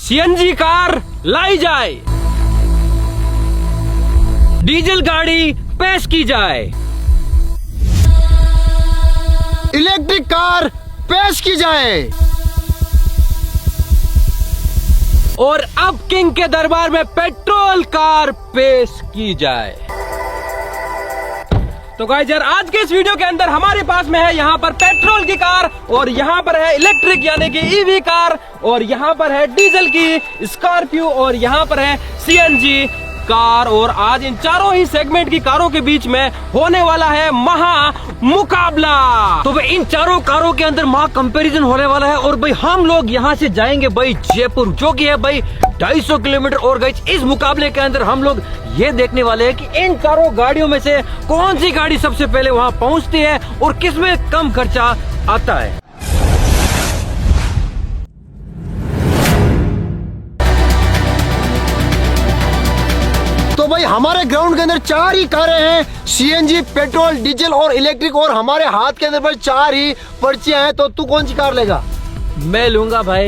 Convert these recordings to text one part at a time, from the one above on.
CNG car लाई जाए, diesel गाड़ी पेश की जाए, इलेक्ट्रिक कार पेश की जाए और अब किंग के दरबार में पेट्रोल कार पेश की जाए। तो गाइस यार, आज के इस वीडियो के अंदर हमारे पास में है यहाँ पर पेट्रोल की कार, और यहाँ पर है इलेक्ट्रिक यानी कि ईवी कार, और यहाँ पर है डीजल की स्कॉर्पियो, और यहाँ पर है सीएनजी कार। और आज इन चारों ही सेगमेंट की कारों के बीच में होने वाला है महा मुकाबला। तो भाई इन चारों कारों के अंदर महा कंपैरिजन होने वाला है, और भाई हम लोग यहाँ से जाएंगे भाई जयपुर, जो कि है भाई 250 किलोमीटर। और गाइस इस मुकाबले के अंदर हम लोग ये देखने वाले हैं कि इन चारों गाड़ियों में से कौन सी गाड़ी सबसे पहले वहाँ पहुँचती है और किसमें कम खर्चा आता है। तो भाई हमारे ग्राउंड के अंदर 4 ही कारें हैं, सीएनजी, पेट्रोल, डीजल और इलेक्ट्रिक, और हमारे हाथ के अंदर भाई 4 ही पर्चियां हैं। तो तू कौन सी कार लेगा? मैं लूंगा भाई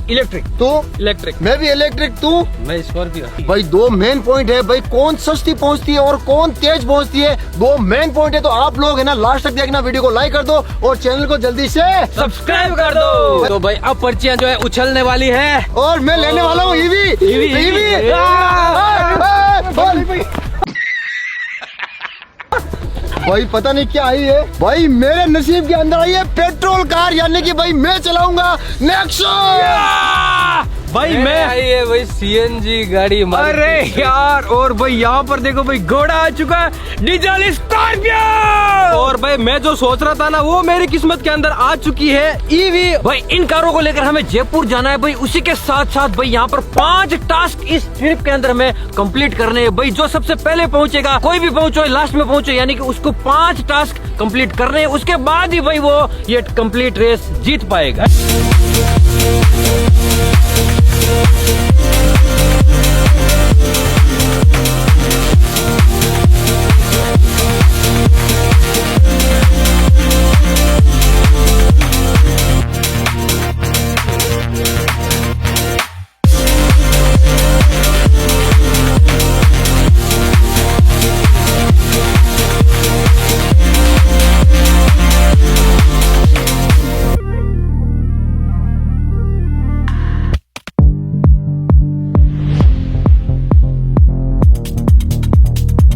इलेक्ट्रिक। तू? इलेक्ट्रिक। मैं भी इलेक्ट्रिक। तू? मैं स्कॉर्पियो। भाई 2 मेन पॉइंट है भाई, कौन सस्ती पहुंचती है और कौन तेज पहुंचती है, 2 मेन पॉइंट है। तो आप लोग है ना लास्ट तक देखना, वीडियो को लाइक कर दो और चैनल को जल्दी से सब्सक्राइब कर दो। तो भाई अब पर्चियां जो है उछलने वाली है, और मैं लेने वाला हूँ ईवी। भाई पता नहीं क्या आई है, भाई मेरे नसीब के अंदर आई है पेट्रोल कार, यानी कि भाई मैं चलाऊंगा नेक्सॉन। भाई मैं आई है भाई सीएनजी गाड़ी। अरे यार, और भाई यहाँ पर देखो भाई घोड़ा आ चुका है, डीजल स्कॉर्पियो। और भाई मैं जो सोच रहा था ना, वो मेरी किस्मत के अंदर आ चुकी है ईवी। भाई इन कारों को लेकर हमें जयपुर जाना है भाई, उसी के साथ साथ भाई यहाँ पर 5 टास्क इस ट्रिप के अंदर हमें कंप्लीट करने हैं भाई। जो सबसे पहले पहुंचेगा, कोई भी पहुंचो लास्ट में पहुंचो, यानी कि उसको 5 टास्क कंप्लीट करने हैं, उसके बाद ही भाई वो ये कंप्लीट रेस जीत पाएगा।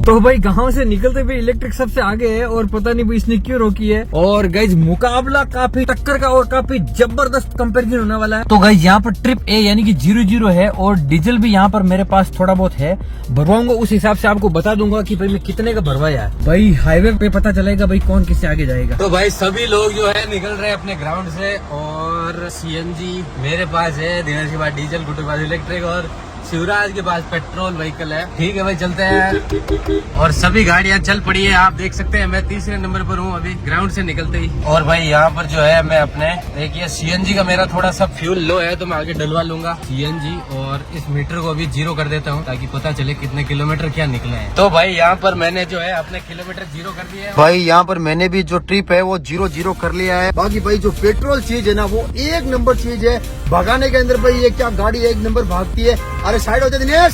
तो भाई गांव से निकलते हुए इलेक्ट्रिक सबसे आगे है, और पता नहीं भाई इसने क्यों रोकी है। और गाइज मुकाबला काफी टक्कर का और काफी जबरदस्त कंपैरिजन होने वाला है। तो गाइज यहाँ पर ट्रिप ए यानी कि 00 है, और डीजल भी यहाँ पर मेरे पास थोड़ा बहुत है, भरवाऊंगा उस हिसाब से आपको बता दूंगा कि भाई मैं कितने का भरवाया है। भाई हाईवे पे पता चलेगा भाई कौन किससे आगे जाएगा। तो भाई सभी लोग जो है निकल रहे हैं अपने ग्राउंड से, और सीएनजी मेरे पास है, दिनेश के पास डीजल, गुड्डू के पास इलेक्ट्रिक, और शिवराज के पास पेट्रोल व्हीकल है। ठीक है भाई, चलते हैं। और सभी गाड़ियां चल पड़ी है, आप देख सकते हैं। मैं 3रे नंबर पर हूँ अभी ग्राउंड से निकलते ही। और भाई यहाँ पर जो है मैं अपने देखिए सीएनजी का मेरा थोड़ा सा फ्यूल लो है, तो मैं आगे डलवा लूंगा सीएनजी, और इस मीटर को अभी 0 कर देता हूँ ताकि पता चले कितने किलोमीटर क्या निकले हैं। तो भाई यहाँ पर मैंने जो है अपने किलोमीटर 0 कर दिए है। भाई यहाँ पर मैंने भी जो ट्रिप है वो 0 कर लिया है। बाकी भाई जो पेट्रोल चीज है ना, वो 1 नंबर चीज है भगाने के अंदर। भाई ये क्या गाड़ी 1 नंबर भागती है। अरे साइड हो जा दिनेश,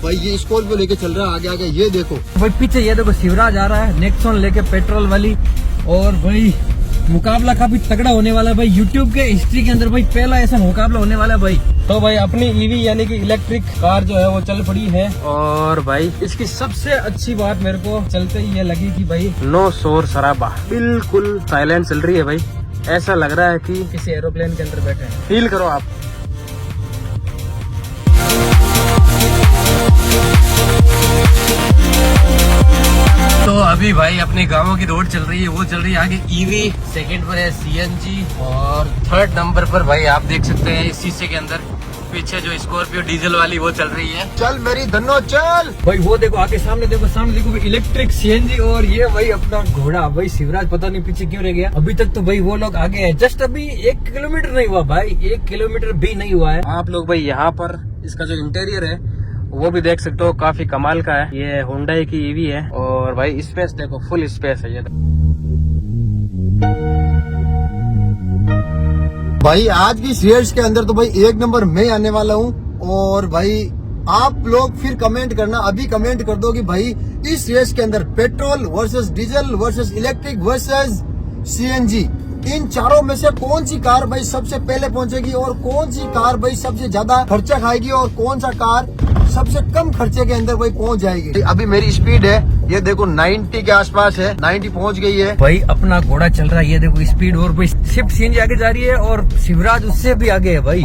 भाई ये स्कॉर्पियो लेके चल रहा है आगे आगे, ये देखो भाई पीछे ये देखो शिवराज आ रहा है नेक्सॉन लेके पेट्रोल वाली। और भाई मुकाबला काफी तगड़ा होने वाला है भाई, यूट्यूब के हिस्ट्री के अंदर भाई पहला ऐसा मुकाबला होने वाला है भाई। तो भाई अपनी ईवी यानी कि इलेक्ट्रिक कार जो है वो चल पड़ी है, और भाई इसकी सबसे अच्छी बात मेरे को चलते ही ये लगी कि भाई नो शोर शराबा, बिल्कुल साइलेंट चल रही है भाई। ऐसा लग रहा है कि किसी एरोप्लेन के अंदर बैठे हैं। फील करो आप। तो अभी भाई अपने गांवों की रोड चल रही है, वो चल रही है आगे ईवी, सेकंड पर है सीएनजी, और 3rd नंबर पर भाई आप देख सकते हैं इस शीशे के अंदर पीछे जो स्कॉर्पियो डीजल वाली वो चल रही है। चल मेरी धन्नो चल। भाई वो देखो आगे सामने देखो इलेक्ट्रिक सीएनजी, और ये भाई अपना घोड़ा भाई शिवराज पता नहीं पीछे क्यों रह गया। अभी तक तो भाई वो लोग आगे है, जस्ट अभी 1 किलोमीटर नहीं हुआ भाई, 1 किलोमीटर भी नहीं हुआ है। आप लोग भाई यहाँ पर इसका जो इंटीरियर है वो भी देख सकते हो, काफी कमाल का है। ये हुंडई की ईवी है, और भाई स्पेस देखो, फुल स्पेस है ये। भाई आज की सीरीज के अंदर तो भाई 1 नंबर मैं आने वाला हूँ। और भाई आप लोग फिर कमेंट करना, अभी कमेंट कर दो कि भाई इस रेस के अंदर petrol versus diesel versus electric versus CNG, इन चारों में से कौन सी कार भाई सबसे पहले पहुंचेगी और कौन सी कार भाई सबसे ज्यादा खर्चा खाएगी और कौन सा कार सबसे कम खर्चे के अंदर भाई पहुंच जाएगी। अभी मेरी स्पीड है, ये देखो 90 के आसपास है, 90 पहुंच गई है भाई। अपना घोड़ा चल रहा है, ये देखो स्पीड, और भाई शिफ्ट सीएनजी आगे जा रही है और शिवराज उससे भी आगे है भाई।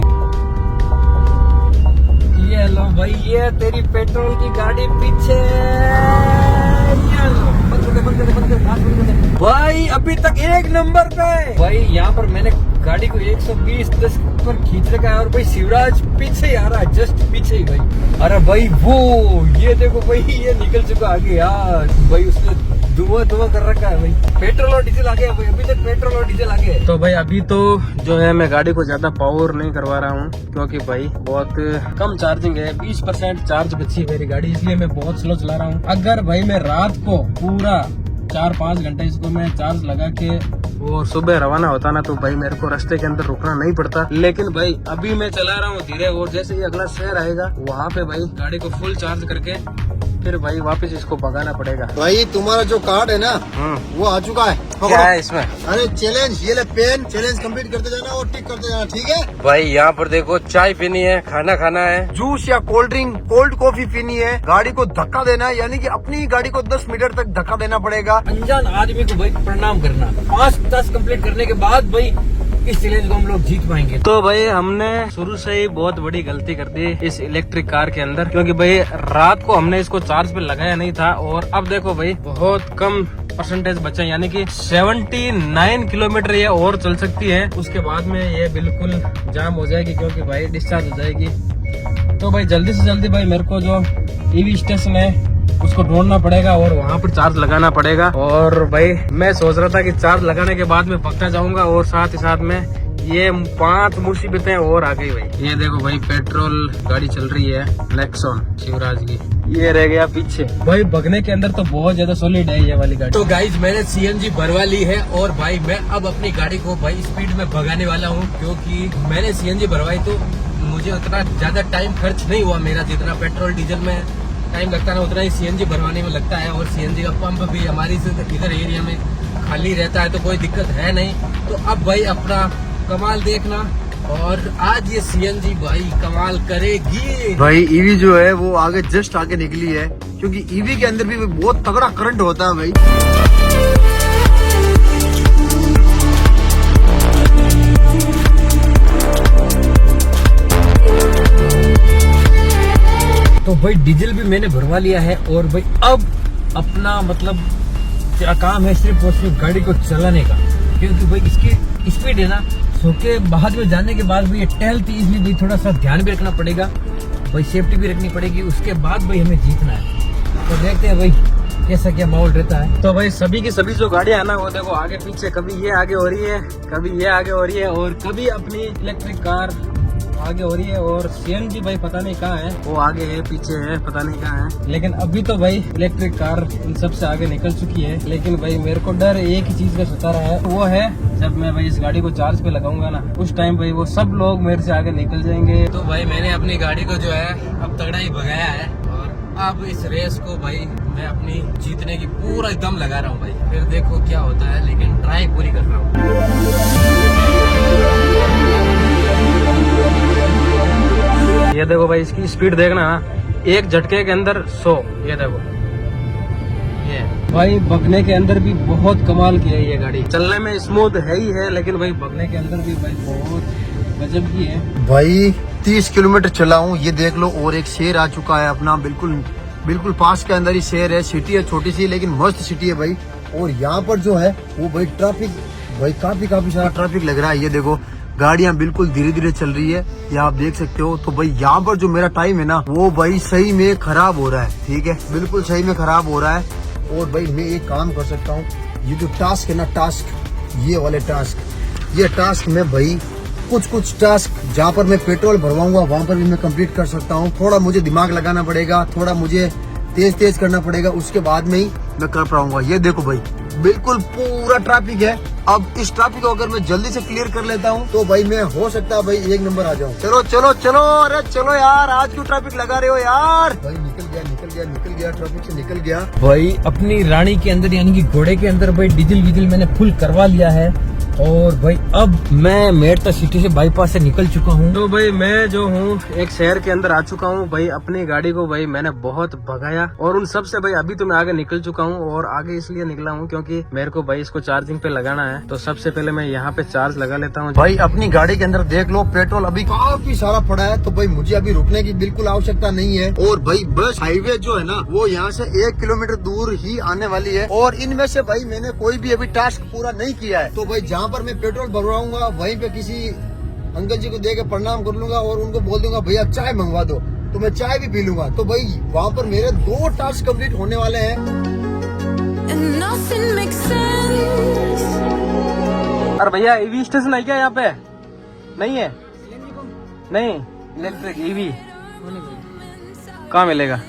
ये लो भाई, ये तेरी पेट्रोल की गाड़ी पीछे। ये लो, बंद कर दे, बंद कर दे, बंद कर दे, हाथ बंद कर दे। भाई अभी तक 1 नंबर पे भाई। यहाँ पर मैंने गाड़ी को 120-10 पर खींच रखा है और भाई शिवराज पीछे ही आ रहा है, जस्ट पीछे ही भाई। अरे भाई वो ये देखो भाई, ये निकल चुका आगे यार भाई, उसने धुआं कर रखा है भाई। पेट्रोल और डीजल आगे है भाई, अभी तक पेट्रोल और डीजल आगे है। तो भाई अभी तो जो है मैं गाड़ी को ज्यादा पावर नहीं करवा रहा हूँ, क्योंकि भाई बहुत कम चार्जिंग है, 20% चार्ज बची है मेरी गाड़ी, इसलिए मैं बहुत स्लो चला रहा हूँ। अगर भाई मैं रात को पूरा 4-5 घंटे इसको मैं चार्ज लगा के वो सुबह रवाना होता ना, तो भाई मेरे को रास्ते के अंदर रुकना नहीं पड़ता। लेकिन भाई अभी मैं चला रहा हूँ धीरे, और जैसे ही अगला शहर आएगा वहाँ पे भाई गाड़ी को फुल चार्ज करके फिर भाई वापस इसको भगाना पड़ेगा। भाई तुम्हारा जो कार्ड है ना वो आ चुका है। क्या है इसमें? अरे चैलेंज, ये ले पेन, चैलेंज कंप्लीट करते जाना और टिक करते जाना, ठीक है भाई यहाँ पर देखो, चाय पीनी है, खाना खाना है, जूस या कोल्ड ड्रिंक, कोल्ड कॉफी पीनी है, गाड़ी को धक्का देना है, यानी कि अपनी गाड़ी को 10 मीटर तक धक्का देना पड़ेगा। अनजान आदमी को भाई प्रणाम करना, 5 टास्क कंप्लीट करने के बाद भाई इस चैलेंज को हम लोग जीत पाएंगे। तो भाई हमने शुरू से ही बहुत बड़ी गलती कर दी इस इलेक्ट्रिक कार के अंदर, क्योंकि भाई रात को हमने इसको चार्ज पे लगाया नहीं था, और अब देखो भाई बहुत कम परसेंटेज बचा, यानी कि 79 किलोमीटर ये और चल सकती है, उसके बाद में ये बिल्कुल जाम हो जाएगी, क्योंकि भाई डिस्चार्ज हो जाएगी। तो भाई जल्दी से जल्दी भाई मेरे को जो ईवी स्टेशन है उसको ढूंढना पड़ेगा और वहाँ पर चार्ज लगाना पड़ेगा। और भाई मैं सोच रहा था कि चार्ज लगाने के बाद में पक्का जाऊंगा, और साथ ही साथ में ये 5 मुसीबतें और आ गई भाई। ये देखो भाई पेट्रोल गाड़ी चल रही है, नेक्सॉन शिवराज की, ये रह गया पीछे। भाई भगने के अंदर तो बहुत ज्यादा सॉलिड है ये वाली गाड़ी। तो गाइज मैंने सीएनजी भरवा ली है और भाई मैं अब अपनी गाड़ी को भाई स्पीड में भगाने वाला हूँ, क्योंकि मैंने सीएनजी भरवाई तो मुझे उतना ज्यादा टाइम खर्च नहीं हुआ मेरा, जितना पेट्रोल डीजल में टाइम लगता है उतना ही सीएनजी भरवाने में लगता है। और सीएनजी का पंप भी हमारी इधर एरिया में खाली रहता है, तो कोई दिक्कत है नहीं। तो अब भाई अपना कमाल देखना, और आज ये सीएनजी भाई कमाल करेगी। भाई ईवी जो है वो आगे जस्ट आगे निकली है, क्योंकि ईवी के अंदर भी बहुत तगड़ा करंट होता है भाई। तो भाई डीजल भी मैंने भरवा लिया है, और भाई अब अपना मतलब क्या काम है, सिर्फ और सिर्फ गाड़ी को चलाने का, क्योंकि भाई इसकी स्पीड है ना, सो के बाद में जाने के बाद भी ये टहलती, इसलिए भाई थोड़ा सा ध्यान भी रखना पड़ेगा भाई, सेफ्टी भी रखनी पड़ेगी। उसके बाद भाई हमें जीतना है, तो देखते हैं भाई कैसा क्या माहौल रहता है। तो भाई सभी की सभी जो गाड़ियां आना, वो देखो आगे पीछे, कभी ये आगे हो रही है, कभी ये आगे हो रही है, और कभी अपनी इलेक्ट्रिक कार आगे हो रही है, और सीएनजी भाई पता नहीं कहाँ है, वो आगे है पीछे है पता नहीं कहाँ है। लेकिन अभी तो भाई इलेक्ट्रिक कार इन सबसे आगे निकल चुकी है। लेकिन भाई मेरे को डर एक ही चीज का सता रहा है, वो है जब मैं भाई इस गाड़ी को चार्ज पे लगाऊंगा ना, उस टाइम भाई वो सब लोग मेरे से आगे निकल जाएंगे। तो भाई मैंने अपनी गाड़ी को जो है अब तगड़ा ही भगाया है, और अब इस रेस को भाई मैं अपनी जीतने की पूरा दम लगा रहा हूँ भाई, फिर देखो क्या होता है, लेकिन ट्राई पूरी कर रहा हूँ। ये देखो भाई इसकी स्पीड देखना, एक झटके के अंदर 100, ये देखो ये भाई भगने के अंदर भी बहुत कमाल की है ये गाड़ी। चलने में स्मूथ है ही है, लेकिन भाई भगने के अंदर भी भाई बहुत गजब की है। भाई 30 किलोमीटर चला हूँ, ये देख लो, और एक शेर आ चुका है अपना, बिल्कुल पास के अंदर ही शेर है। सिटी है छोटी सी, लेकिन मस्त सिटी है भाई। और यहाँ पर जो है वो भाई ट्रैफिक, भाई काफी सारा ट्रैफिक लग रहा है। ये देखो गाड़ियां बिल्कुल धीरे धीरे चल रही है, ये आप देख सकते हो। तो भाई यहाँ पर जो मेरा टाइम है ना, वो भाई सही में खराब हो रहा है, ठीक है, बिल्कुल सही में खराब हो रहा है। और भाई मैं एक काम कर सकता हूँ, ये जो टास्क है ना, ये वाले टास्क में भाई कुछ टास्क जहाँ पर मैं पेट्रोल भरवाऊंगा वहाँ पर भी मैं कंप्लीट कर सकता हूँ। थोड़ा मुझे दिमाग लगाना पड़ेगा, थोड़ा मुझे तेज करना पड़ेगा, उसके बाद में ही मैं कर पाऊंगा। ये देखो भाई बिल्कुल पूरा ट्रैफिक है। अब इस ट्रैफिक को अगर मैं जल्दी से क्लियर कर लेता हूँ तो भाई मैं हो सकता है भाई 1 नंबर आ जाऊँ। चलो चलो चलो, अरे चलो यार, आज क्यों ट्रैफिक लगा रहे हो यार। भाई निकल गया ट्रैफिक से निकल गया। भाई अपनी रानी के अंदर यानी कि घोड़े के अंदर भाई डीजल मैंने फुल करवा लिया है और भाई अब मैं मेरठ सिटी से बाईपास से निकल चुका हूँ। तो भाई मैं जो हूँ एक शहर के अंदर आ चुका हूँ भाई। अपनी गाड़ी को भाई मैंने बहुत भगाया और उन सब से भाई अभी तो मैं आगे निकल चुका हूँ। और आगे इसलिए निकला हूँ क्योंकि मेरे को भाई इसको चार्जिंग पे लगाना है। तो सबसे पहले मैं यहाँ पे चार्ज लगा लेता हूँ। भाई अपनी गाड़ी के अंदर देख लो, पेट्रोल अभी काफी सारा पड़ा है, तो भाई मुझे अभी रुकने की बिल्कुल आवश्यकता नहीं है। और भाई बस हाईवे जो है ना वो यहाँ से 1 किलोमीटर दूर ही आने वाली है। और इनमें से भाई मैंने कोई भी अभी टास्क पूरा नहीं किया है। तो भाई जहाँ पर मैं पेट्रोल भरवाऊंगा वहीं पे किसी अंकल जी को दे के प्रणाम कर लूंगा और उनको बोल दूंगा भैया चाय मंगवा दो, तो मैं चाय भी पी लूंगा। तो भाई वहाँ पर मेरे 2 टास्क कंप्लीट होने वाले हैं। अरे भैया ईवी स्टेशन है क्या यहाँ पे? नहीं है, नहीं इलेक्ट्रिक ईवी कहाँ मिलेगा?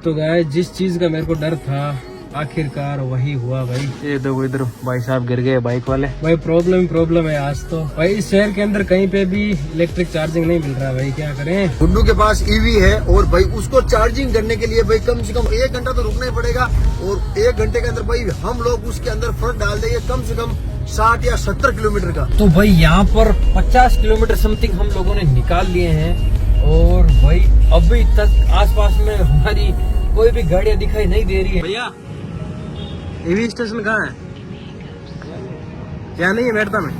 तो गाइस जिस चीज का मेरे को डर था आखिरकार वही हुआ भाई। ये देखो इधर भाई साहब गिर गए बाइक वाले। भाई प्रॉब्लम है आज तो। भाई इस शहर के अंदर कहीं पे भी इलेक्ट्रिक चार्जिंग नहीं मिल रहा भाई, क्या करें। गुड्डू के पास ईवी है और भाई उसको चार्जिंग करने के लिए भाई कम से कम 1 घंटा तो रुकना ही पड़ेगा। और 1 घंटे के अंदर भाई हम लोग उसके अंदर फर्क डाल देंगे कम से कम 60 या 70 किलोमीटर का। तो भाई यहाँ पर 50 किलोमीटर समथिंग हम लोगों ने निकाल लिए हैं और भाई अभी तक आसपास में हमारी कोई भी गाड़ियाँ दिखाई नहीं दे रही है। भैया ईवी स्टेशन कहाँ है? क्या नहीं है मेरठ में?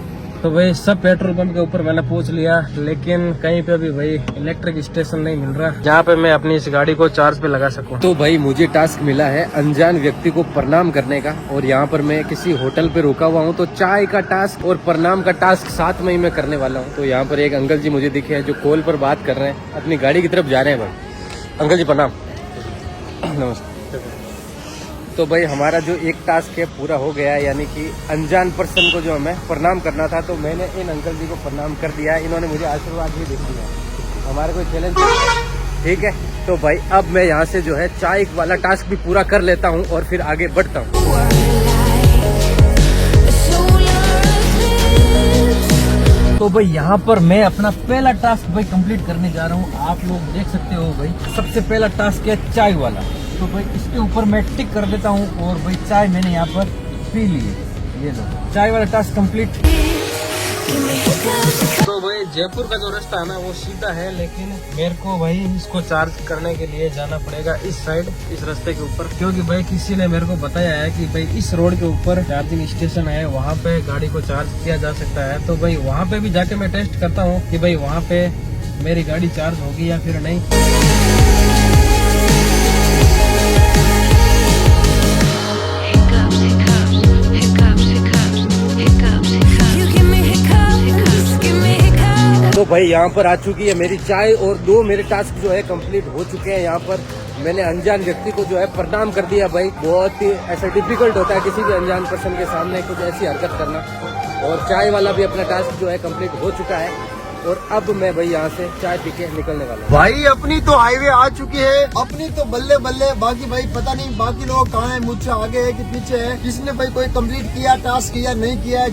तो भाई सब पेट्रोल पंप के ऊपर मैंने पूछ लिया, लेकिन कहीं पे भी भाई इलेक्ट्रिक स्टेशन नहीं मिल रहा जहाँ पे मैं अपनी इस गाड़ी को चार्ज पे लगा सकूं। तो भाई मुझे टास्क मिला है अनजान व्यक्ति को प्रणाम करने का और यहाँ पर मैं किसी होटल पे रुका हुआ हूँ। तो चाय का टास्क और प्रणाम का टास्क साथ में ही मैं करने वाला हूँ। तो यहाँ पर एक अंकल जी मुझे दिखे हैं जो कॉल पर बात कर रहे हैं, अपनी गाड़ी की तरफ जा रहे हैं। भाई अंकल जी प्रणाम। नमस्ते। तो भाई हमारा जो एक टास्क है पूरा हो गया है, यानी कि अनजान पर्सन को जो हमें प्रणाम करना था, तो मैंने इन अंकल जी को प्रणाम कर दिया। इन्होंने मुझे आशीर्वाद भी दे दिया। हमारा कोई चैलेंज ठीक है। तो भाई अब मैं यहाँ से जो है चाय वाला टास्क भी पूरा कर लेता हूँ और फिर आगे बढ़ता हूँ। तो भाई यहाँ पर मैं अपना पहला टास्क भाई कंप्लीट करने जा रहा हूँ। आप लोग देख सकते हो भाई सबसे पहला टास्क है चाय वाला। तो भाई इसके ऊपर मैं टिक कर देता हूँ और भाई चाय मैंने यहाँ पर पी ली है। ये लो चाय वाला टास्क कंप्लीट। तो भाई जयपुर का जो रास्ता है ना वो सीधा है, लेकिन मेरे को भाई इसको चार्ज करने के लिए जाना पड़ेगा इस साइड, इस रास्ते के ऊपर, क्योंकि भाई किसी ने मेरे को बताया है कि भाई इस रोड के ऊपर चार्जिंग स्टेशन है, वहाँ पे गाड़ी को चार्ज किया जा सकता है। तो भाई वहाँ पे भी जाके मैं टेस्ट करता हूँ कि भाई वहाँ पे मेरी गाड़ी चार्ज होगी या फिर नहीं। तो भाई यहाँ पर आ चुकी है मेरी चाय और 2 मेरे टास्क जो है कंप्लीट हो चुके हैं। यहाँ पर मैंने अनजान व्यक्ति को जो है प्रणाम कर दिया। भाई बहुत ही ऐसा डिफिकल्ट होता है किसी भी अनजान पर्सन के सामने कुछ ऐसी हरकत करना। और चाय वाला भी अपना टास्क जो है कंप्लीट हो चुका है और अब मैं भाई यहाँ से चाय पी के निकलने वाला हूँ। भाई अपनी तो हाईवे आ चुकी है, अपनी तो बल्ले बल्ले। बाकी भाई पता नहीं बाकी लोग कहाँ है, मुझसे आगे है कि पीछे है, किसने भाई कोई कंप्लीट किया टास्क किया नहीं किया।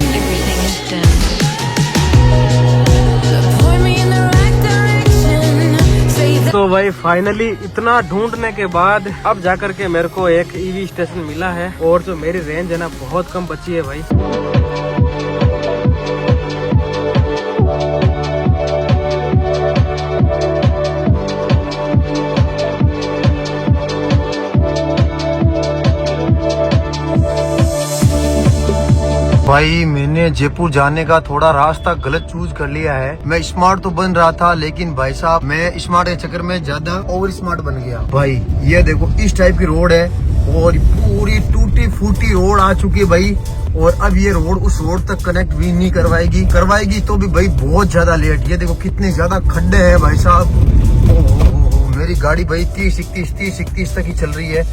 तो भाई फाइनली इतना ढूंढने के बाद अब जाकर के मेरे को एक ईवी स्टेशन मिला है और जो मेरी रेंज है ना बहुत कम बची है भाई। भाई मैंने जयपुर जाने का थोड़ा रास्ता गलत चूज कर लिया है। मैं स्मार्ट तो बन रहा था, लेकिन भाई साहब मैं स्मार्ट के चक्कर में ज्यादा ओवर स्मार्ट बन गया। भाई ये देखो इस टाइप की रोड है और पूरी टूटी फूटी रोड आ चुकी है भाई। और अब ये रोड उस रोड तक कनेक्ट भी नहीं करवाएगी तो भी भाई बहुत ज्यादा लेट। ये देखो कितने ज्यादा खड्डे हैं भाई साहब। मेरी गाड़ी भाई 30-31 तक ही चल रही है।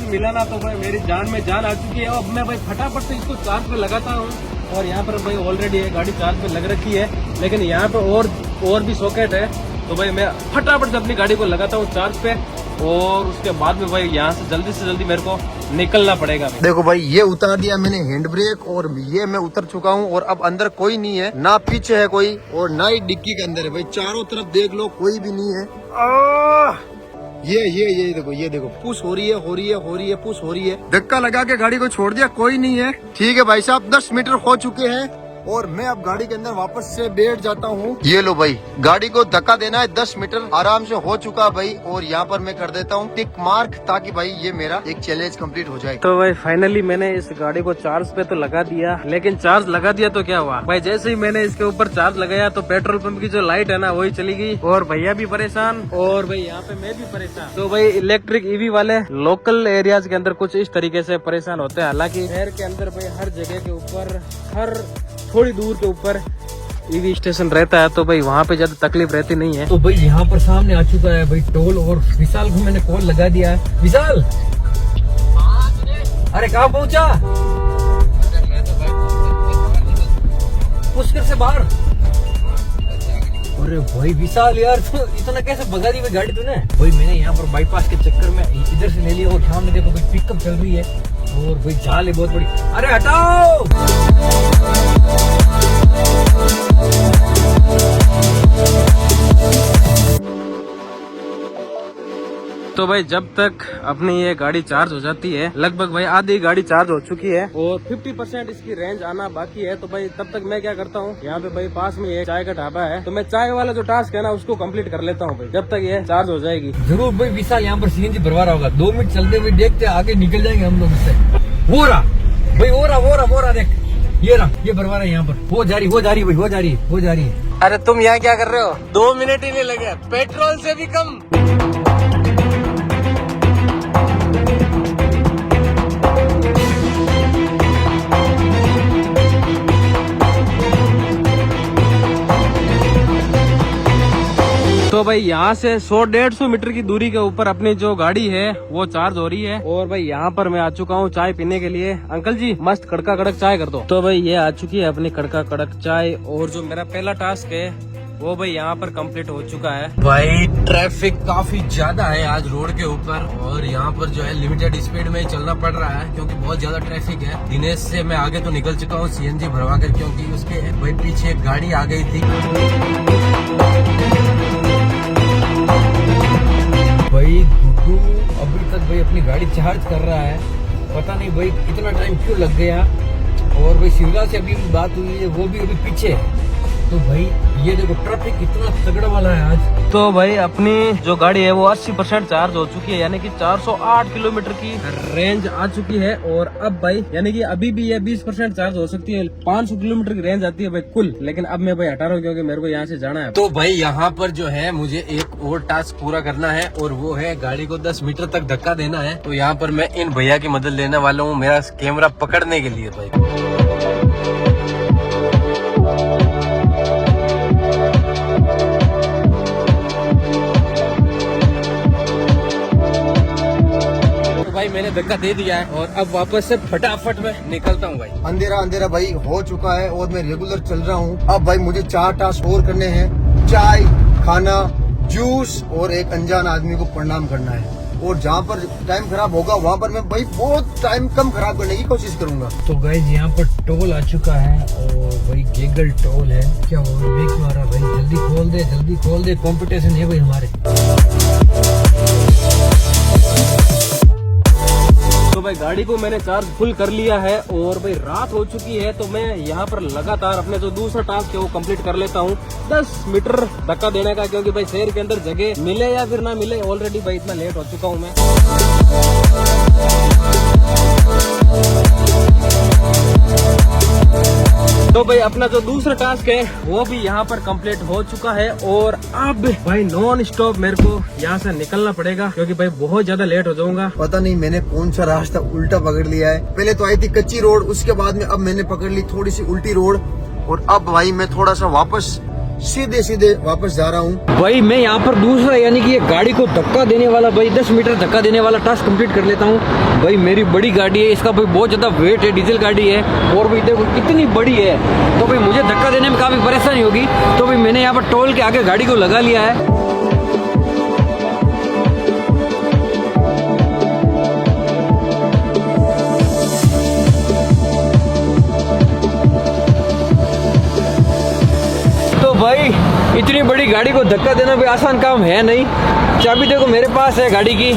मिला ना तो भाई मेरी जान में जान आ चुकी है। अब मैं भाई फटाफट से इसको चार्ज पे लगाता हूँ और यहाँ पर भाई ऑलरेडी गाड़ी चार्ज पे लग रखी है, लेकिन यहाँ पे और भी सॉकेट है। तो भाई मैं फटाफट से अपनी गाड़ी को लगाता हूँ चार्ज पे, और उसके बाद में भाई यहाँ से जल्दी मेरे को निकलना पड़ेगा। देखो भाई ये उतार दिया मैंने हैंड ब्रेक, और ये मैं उतर चुका हूँ, और अब अंदर कोई नहीं है, ना पीछे है कोई और ना ही डिक्की के अंदर है भाई। चारों तरफ देख लो कोई भी नहीं है। ये देखो पुश हो रही है पुश हो रही है। धक्का लगा के गाड़ी को छोड़ दिया, कोई नहीं है। ठीक है भाई साहब, 10 मीटर हो चुके हैं और मैं अब गाड़ी के अंदर वापस से बैठ जाता हूँ। ये लो भाई, गाड़ी को धक्का देना है, 10 मीटर आराम से हो चुका भाई, और यहाँ पर मैं कर देता हूँ टिक मार्क, ताकि भाई ये मेरा एक चैलेंज कंप्लीट हो जाए। तो भाई फाइनली मैंने इस गाड़ी को चार्ज पे तो लगा दिया, लेकिन चार्ज लगा दिया तो क्या हुआ भाई, जैसे ही मैंने इसके ऊपर चार्ज लगाया तो पेट्रोल पंप की जो लाइट है ना वही चली गई, और भैया भी परेशान और भाई यहाँ पे मैं भी परेशान। तो भाई इलेक्ट्रिक ईवी वाले लोकल एरियाज के अंदर कुछ इस तरीके से परेशान होते हैं। हालांकि शहर के अंदर भाई हर जगह के ऊपर, हर थोड़ी दूर के ऊपर ईवी स्टेशन रहता है, तो भाई वहाँ पे ज्यादा तकलीफ रहती नहीं है। तो भाई यहाँ पर सामने आ चुका है भाई टोल, और विशाल को मैंने कॉल लगा दिया है। विशाल, अरे कहाँ पहुँचा? पुष्कर से बाहर। अरे भाई विशाल यार, तू इतना कैसे भगा दी गाड़ी तूने? भाई मैंने यहाँ पर बाईपास के चक्कर में इधर से ले लिया, और सामने देखो भाई पिकअप चल रही है, और भाई जाल है बहुत बड़ी। अरे हटाओ। तो भाई जब तक अपनी ये गाड़ी चार्ज हो जाती है, लगभग भाई आधी गाड़ी चार्ज हो चुकी है और 50% इसकी रेंज आना बाकी है, तो भाई तब तक मैं क्या करता हूँ, यहाँ पे भाई पास में एक चाय का ढाबा है, तो मैं चाय वाला जो टास्क है ना उसको कंप्लीट कर लेता हूँ भाई, जब तक ये चार्ज हो जाएगी। जरूर भाई विशाल यहाँ पर सीएनजी भरवा रहा होगा, 2 मिनट चलते हुए देखते आगे निकल जाएंगे हम लोग इससे। वो रहा भाई, वो रहा देख, ये भरवा रहा है यहाँ पर, हो जा रही है। अरे तुम यहाँ क्या कर रहे हो? 2 मिनट ही नहीं लगे, पेट्रोल से भी कम। तो भाई यहाँ से 100-150 मीटर की दूरी के ऊपर अपनी जो गाड़ी है वो चार्ज हो रही है, और भाई यहाँ पर मैं आ चुका हूँ चाय पीने के लिए। अंकल जी मस्त कड़का कड़क चाय कर दो। तो भाई ये आ चुकी है अपनी कड़का कड़क चाय, और जो मेरा पहला टास्क है वो भाई यहाँ पर कंप्लीट हो चुका है। भाई ट्रैफिक काफी ज्यादा है आज रोड के ऊपर, और यहाँ पर जो है लिमिटेड स्पीड में चलना पड़ रहा है क्योंकि बहुत ज्यादा ट्रैफिक है। दिनेश से मैं आगे तो निकल चुका हूँ सीएनजी भरवा कर, क्योंकि उसके भाई पीछे एक गाड़ी आ गई थी। भाई गुड्डू अभी तक भाई अपनी गाड़ी चार्ज कर रहा है, पता नहीं भाई इतना टाइम क्यों लग गया। और भाई शिवराज से अभी बात हुई है, वो भी अभी पीछे है। तो भाई ये देखो ट्रैफिक कितना तगड़ा वाला है आज। तो भाई अपनी जो गाड़ी है वो 80% चार्ज हो चुकी है, यानी कि 408 किलोमीटर की रेंज आ चुकी है। और अब भाई यानी कि अभी भी ये 20% चार्ज हो सकती है, 500 किलोमीटर की रेंज आती है भाई कुल, लेकिन अब मैं भाई हटा रहा हूँ क्योंकि मेरे को यहाँ से जाना है। तो भाई यहाँ पर जो है मुझे एक और टास्क पूरा करना है, और वो है गाड़ी को 10 मीटर तक धक्का देना है। तो यहाँ पर मैं इन भैया की मदद लेने वाला हूँ मेरा कैमरा पकड़ने के लिए। भाई भाई मैंने धक्का दे दिया है, और अब वापस से फटाफट में निकलता हूँ भाई। अंधेरा भाई हो चुका है और मैं रेगुलर चल रहा हूँ। अब भाई मुझे 4 टास्क और करने हैं, चाय, खाना, जूस और एक अनजान आदमी को प्रणाम करना है। और जहाँ पर टाइम खराब होगा वहाँ पर मैं भाई बहुत टाइम कम खराब करने की कोशिश करूंगा। तो गाइस यहाँ पर टोल आ चुका है, और भाई गेगल टोल है। क्या होगा ब्रेक मारा भाई, जल्दी खोल दे, कंपटीशन है भाई हमारे। तो भाई गाड़ी को मैंने चार्ज फुल कर लिया है, और भाई रात हो चुकी है, तो मैं यहाँ पर लगातार अपने जो दूसरा टास्क है वो कंप्लीट कर लेता हूँ, 10 मीटर धक्का देने का, क्योंकि भाई शहर के अंदर जगह मिले या फिर ना मिले, ऑलरेडी भाई इतना लेट हो चुका हूँ मैं। तो भाई अपना जो दूसरा टास्क है वो भी यहाँ पर कंप्लीट हो चुका है, और अब भाई नॉन स्टॉप मेरे को यहाँ से निकलना पड़ेगा, क्योंकि भाई बहुत ज्यादा लेट हो जाऊंगा। पता नहीं मैंने कौन सा रास्ता उल्टा पकड़ लिया है। पहले तो आई थी कच्ची रोड, उसके बाद में अब मैंने पकड़ ली थोड़ी सी उल्टी रोड, और अब भाई मैं थोड़ा सा वापस सीधे सीधे वापस जा रहा हूँ। भाई मैं यहाँ पर दूसरा यानी कि ये गाड़ी को धक्का देने वाला भाई 10 मीटर धक्का देने वाला टास्क कंप्लीट कर लेता हूँ। भाई मेरी बड़ी गाड़ी है, इसका भाई बहुत ज्यादा वेट है, डीजल गाड़ी है और भाई देखो कितनी बड़ी है, तो भाई मुझे धक्का देने में काफी परेशानी होगी। तो भाई मैंने यहाँ पर टोल के आगे गाड़ी को लगा लिया है। भाई इतनी बड़ी गाड़ी को धक्का देना भी आसान काम है नहीं। चाबी देखो मेरे पास है गाड़ी की,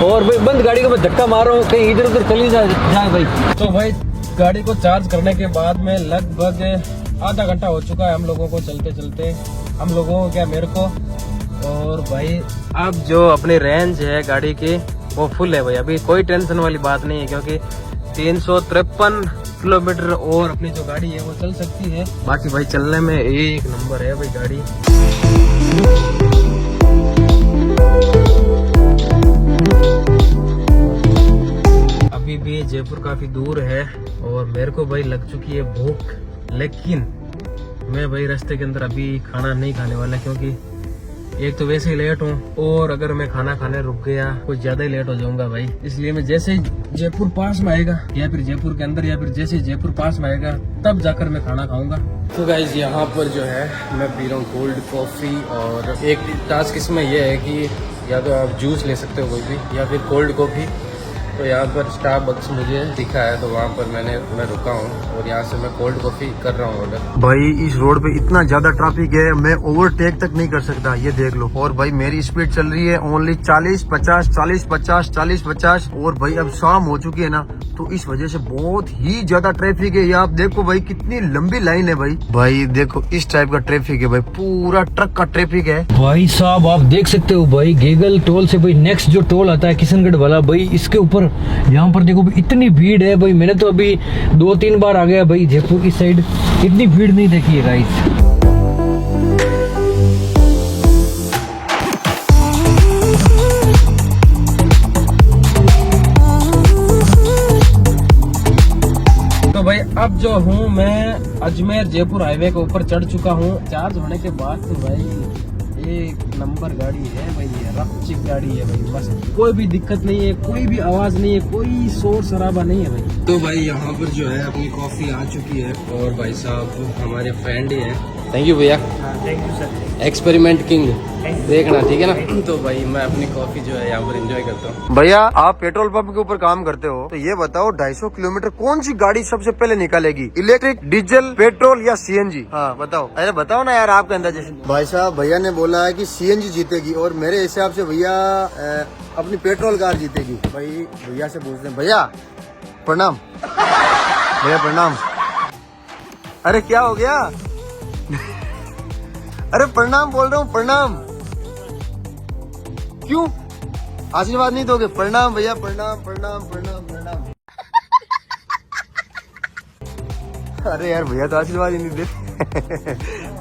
और भाई बंद गाड़ी को मैं धक्का मार रहा हूँ, कहीं इधर उधर चली जाए भाई। तो भाई गाड़ी को चार्ज करने के बाद में लगभग आधा घंटा हो चुका है हम लोगों को चलते चलते, हम लोगों को क्या मेरे को। और भाई अब जो अपनी रेंज है गाड़ी की वो फुल है भाई, अभी कोई टेंशन वाली बात नहीं है, क्योंकि 353 किलोमीटर और अपनी जो गाड़ी है वो चल सकती है। बाकी भाई चलने में एक नंबर है भाई गाड़ी। अभी भी जयपुर काफी दूर है और मेरे को भाई लग चुकी है भूख, लेकिन मैं भाई रास्ते के अंदर अभी खाना नहीं खाने वाला, क्योंकि एक तो वैसे ही लेट हूँ और अगर मैं खाना खाने रुक गया कुछ ज्यादा ही लेट हो जाऊंगा भाई। इसलिए मैं जैसे ही जयपुर पास में आएगा या फिर जयपुर के अंदर या फिर जैसे ही जयपुर पास में आएगा तब जाकर मैं खाना खाऊंगा। तो गाइज यहाँ पर जो है मैं पी रहा हूँ कोल्ड कॉफी, और एक टास्क इसमें यह है कि या तो आप जूस ले सकते हो कोई भी या फिर कोल्ड कॉफी। तो यहाँ पर स्टारबक्स मुझे दिखा है, तो वहाँ पर मैं रुका हूँ और यहाँ से मैं कोल्ड कॉफी कर रहा हूँ ऑर्डर। भाई इस रोड पे इतना ज्यादा ट्रैफिक है, मैं ओवरटेक तक नहीं कर सकता, ये देख लो। और भाई मेरी स्पीड चल रही है ओनली 40-50 40-50 40-50। और भाई अब शाम हो चुकी है ना, तो इस वजह से बहुत ही ज्यादा ट्रैफिक है। ये आप देखो भाई कितनी लंबी लाइन है भाई। भाई देखो इस टाइप का ट्रैफिक है भाई, पूरा ट्रक का ट्रैफिक है भाई साहब। आप देख सकते हो भाई गेगल टोल से भाई नेक्स्ट जो टोल आता है किशनगढ़ वाला, भाई इसके ऊपर यहाँ पर देखो इतनी भीड़ है भाई। मैंने तो अभी 2-3 बार आ गया भाई जयपुर की साइड, इतनी भीड़ नहीं देखी है गाइस। तो भाई अब जो हूँ मैं अजमेर जयपुर हाईवे के ऊपर चढ़ चुका हूँ। चार्ज होने के बाद तो भाई एक नंबर गाड़ी है भाई, ये रफ्चिक गाड़ी है भाई, बस कोई भी दिक्कत नहीं है, कोई भी आवाज नहीं है, कोई शोर शराबा नहीं है भाई। तो भाई यहाँ पर जो है अपनी कॉफी आ चुकी है और भाई साहब हमारे फ्रेंड ही हैं। थैंक यू भैया। Thank you sir. Experiment king देखना, ठीक है ना। तो भाई मैं अपनी कॉफी जो है यहाँ पर एंजॉय करता हूँ। भैया आप पेट्रोल पंप के ऊपर काम करते हो, तो ये बताओ 250 किलोमीटर कौन सी गाड़ी सबसे पहले निकालेगी, इलेक्ट्रिक, डीजल, पेट्रोल या सीएनजी? हाँ बताओ, अरे बताओ ना यार आपके अंदाजे से। भाई साहब भैया ने बोला है कि सीएनजी जीतेगी, और मेरे हिसाब से भैया अपनी पेट्रोल कार जीतेगी। भाई भैया से पूछते हैं। भैया प्रणाम। भैया प्रणाम। अरे क्या हो गया? अरे प्रणाम बोल रहा हूँ, प्रणाम। क्यों आशीर्वाद नहीं दोगे? प्रणाम भैया, प्रणाम प्रणाम प्रणाम प्रणाम। अरे यार भैया तो आशीर्वाद ही नहीं देते।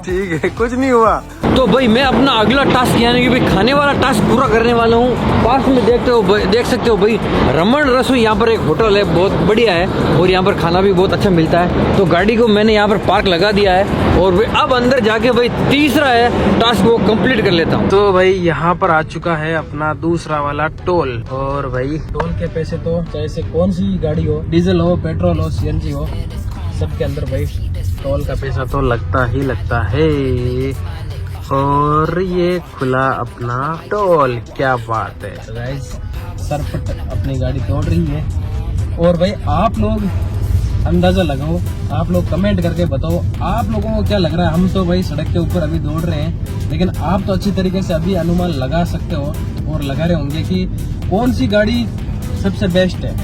ठीक है कुछ नहीं हुआ। तो भाई मैं अपना अगला टास्क यानी कि भाई खाने वाला टास्क पूरा करने वाला हूँ। पास में देख सकते हो भाई रमन रसोई, यहाँ पर एक होटल है, बहुत बढ़िया है और यहाँ पर खाना भी बहुत अच्छा मिलता है। तो गाड़ी को मैंने यहाँ पर पार्क लगा दिया है और अब अंदर जाके भाई तीसरा है टास्क वो कंप्लीट कर लेता हूँ। तो भाई यहाँ पर आ चुका है अपना दूसरा वाला टोल, और भाई टोल के पैसे तो चाहे से कौन सी गाड़ी हो, डीजल हो, पेट्रोल हो, सीएनजी हो, सबके अंदर भाई टोल का पैसा तो लगता ही लगता है। और ये खुला अपना टोल, क्या बात है। तो गाइस सरपट अपनी गाड़ी तोड़ रही है। और भाई आप लोग अंदाजा लगाओ, आप लोग कमेंट करके बताओ आप लोगों को क्या लग रहा है। हम तो भाई सड़क के ऊपर अभी दौड़ रहे हैं, लेकिन आप तो अच्छी तरीके से अभी अनुमान लगा सकते हो और लगा रहे होंगे कि कौन सी गाड़ी सबसे बेस्ट है।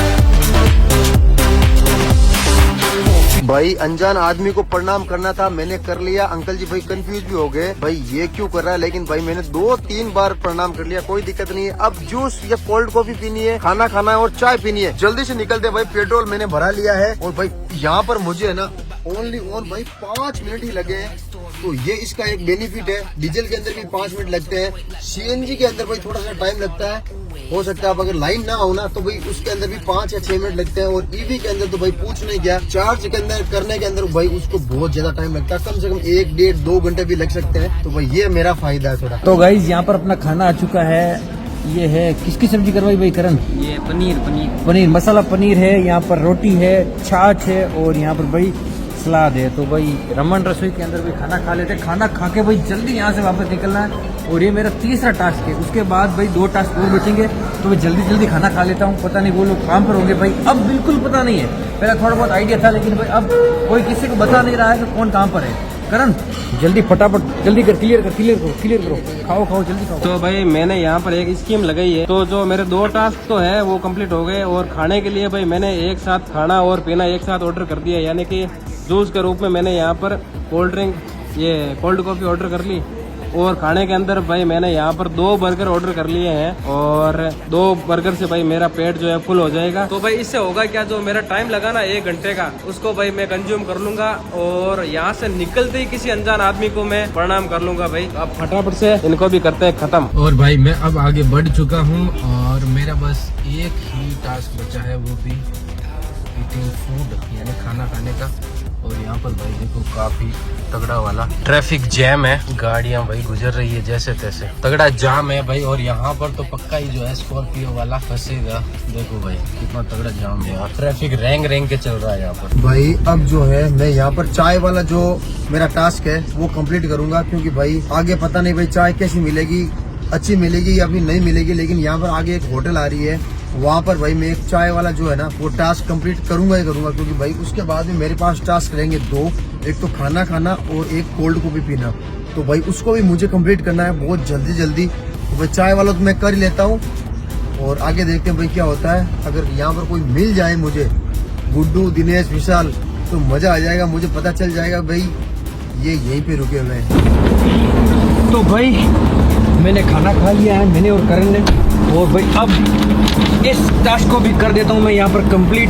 भाई अनजान आदमी को प्रणाम करना था, मैंने कर लिया। अंकल जी भाई कंफ्यूज भी हो गए, भाई ये क्यों कर रहा है, लेकिन भाई मैंने 2-3 बार प्रणाम कर लिया, कोई दिक्कत नहीं है। अब जूस या कोल्ड कॉफी पीनी है, खाना खाना है और चाय पीनी है। जल्दी से निकलते भाई, पेट्रोल मैंने भरा लिया है। और भाई यहाँ पर मुझे है ना ओनली भाई 5 मिनट ही लगे हैं, तो ये इसका एक बेनिफिट है। डीजल के अंदर भी 5 मिनट लगते हैं, सीएनजी के अंदर भाई थोड़ा सा टाइम लगता है। हो सकता है आप अगर लाइन ना हो ना तो भाई उसके अंदर भी 5 या 6 मिनट लगते हैं, और ईवी के अंदर तो भाई पूछ नहीं गया, चार्ज के अंदर करने के अंदर भाई उसको बहुत ज्यादा टाइम लगता है, कम से कम 1, 1.5, 2 घंटे भी लग सकते हैं। तो भाई ये मेरा फायदा है थोड़ा। तो गाइज यहाँ पर अपना खाना आ चुका है। ये है किसकी सब्जी करवाई भाई करण? ये पनीर मसाला पनीर है, यहाँ पर रोटी है, छाछ है और यहाँ पर भाई सलाद है। तो भाई रमन रसोई के अंदर भी खाना खा लेते, खाना खा के भाई जल्दी यहाँ से वापस निकलना है। और ये मेरा तीसरा टास्क है, उसके बाद भाई 2 टास्क और बचेंगे, तो मैं जल्दी जल्दी खाना खा लेता हूँ। पता नहीं वो लोग काम पर होंगे भाई, अब बिल्कुल पता नहीं है। पहले थोड़ा बहुत आइडिया था, लेकिन भाई अब कोई किसी को बता नहीं रहा है कि कौन काम पर है। करण जल्दी फटाफट जल्दी कर, क्लियर करो, खाओ जल्दी खाओ। तो भाई मैंने यहाँ पर एक स्कीम लगाई है, तो जो मेरे 2 टास्क तो है वो कंप्लीट हो गए, और खाने के लिए भाई मैंने एक साथ खाना और पीना एक साथ ऑर्डर कर दिया, यानी कि जूस के रूप में मैंने यहाँ पर कोल्ड ड्रिंक, ये कोल्ड कॉफी ऑर्डर कर ली, और खाने के अंदर भाई मैंने यहाँ पर 2 बर्गर ऑर्डर कर लिए हैं, और 2 बर्गर से भाई मेरा पेट जो है फुल हो जाएगा। तो भाई इससे होगा क्या, जो मेरा टाइम लगा ना 1 घंटे का, उसको भाई मैं कंज्यूम कर लूंगा, और यहाँ से निकलते ही किसी अनजान आदमी को मैं प्रणाम कर लूंगा। भाई अब फटाफट से इनको भी करते हैं खत्म। और भाई मैं अब आगे बढ़ चुका हूँ, और मेरा बस एक ही टास्क बचा है, वो भी ईटिंग फूड यानी खाना खाने का। और यहाँ पर भाई देखो काफी तगड़ा वाला ट्रैफिक जैम है, गाड़ियां भाई गुजर रही है जैसे तैसे, तगड़ा जाम है भाई। और यहाँ पर तो पक्का ही जो है स्कॉर्पियो वाला फंसेगा। देखो भाई कितना तगड़ा जाम है यार, ट्रैफिक रेंग के चल रहा है यहाँ पर। भाई अब जो है मैं यहाँ पर चाय वाला जो मेरा टास्क है वो कंप्लीट करूंगा, क्योंकि भाई आगे पता नहीं भाई चाय कैसी मिलेगी, अच्छी मिलेगी या फिर नहीं मिलेगी। लेकिन यहाँ पर आगे एक होटल आ रही है, वहाँ पर भाई मैं एक चाय वाला जो है ना वो टास्क कंप्लीट करूंगा ही करूंगा, क्योंकि भाई उसके बाद में मेरे पास टास्क रहेंगे 2, एक तो खाना खाना और एक कोल्ड कॉफी पीना। तो भाई उसको भी मुझे कंप्लीट करना है बहुत जल्दी। तो भाई चाय वाला तो मैं कर ही लेता हूँ, और आगे देखते हैं भाई क्या होता है। अगर यहाँ पर कोई मिल जाए मुझे, गुड्डू, दिनेश, विशाल, तो मजा आ जाएगा, मुझे पता चल जाएगा भाई ये यहीं पे रुके हुए हैं। तो भाई मैंने खाना खा लिया है, मैंने और करण ने, और भाई अब इस टास्क को भी कर देता हूँ मैं यहाँ पर कंप्लीट,